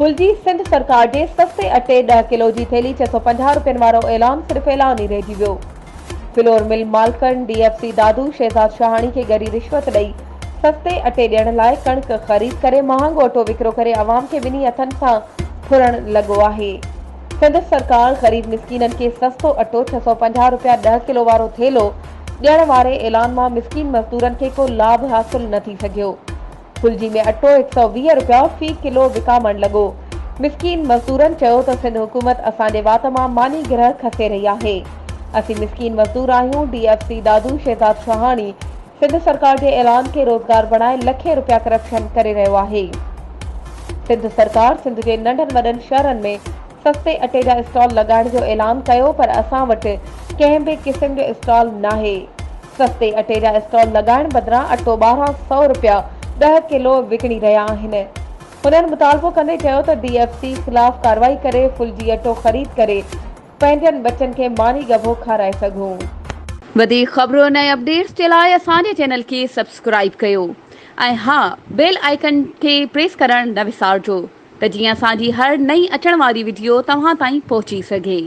फुलजी सिंध सरकार जे सस्ते अटे 10 किलो जी थैली 650 रुपयनि वारो ऐलान सिर्फ़ ऐलान ई रहिजी वियो। फ्लोर मिल मालकनि डीएफसी दादू शहजाद शाहानी खे गरी रिश्वत ॾेई सस्ते अटे ॾियण लाइ कणक ख़रीद करे महांगो अटो विकिरो करे आवाम खे ॿिन्ही हथनि सां फुरण लॻो आहे। सिंध सरकार ग़रीब मिसकीननि खे सस्तो अटो 650 रुपया 10 किलो वारो थेलो ॾियण वारे ऐलान मां मिसकीन मज़दूरनि खे को लाभ हासिल न थी सघियो। फुलजी में अटो 120 रुपया फी किलो विकामण लॻो। मिसकीन मज़दूरनि चयो त सिंध हुकूमत असांजे वात मां मानी गिरह खसे रही आहे। असीं मिसकीन मज़दूर आहियूं। डीएफसी दादू शहजाद शाहानी सिंध सरकार जे ऐलान खे रोज़गार बणाए लखे रुपया करप्शन करे रहियो आहे। सिंध सरकार सिंध जे नंढनि वॾनि शहरनि में सस्ते अटे जा स्टॉल लॻाइण जो ऐलान कयो, पर असां वटि कंहिं बि क़िस्म जो स्टॉल नाहे। सस्ते अटे जा स्टॉल लॻाइण बदिरां अटो 1200 रुपया 10 किलो विकिणी रहिया आहिनि। हुननि मुतालबो कंदे चयो त डीएफसी ख़िलाफ़ कार्रवाई करे फुलजी अटो ख़रीद करे पंहिंजनि बचनि खे मानी गभो खाराए सघूं। वधीक ख़बरूं ऐं अपडेट्स जे लाइ असांजे चैनल खे सब्सक्राइब कयो ऐं हा बेल आइकन खे प्रेस करणु न विसारिजो त जीअं असांजी हर नई अचण वारी वीडियो तव्हां ताईं पहुची सघे।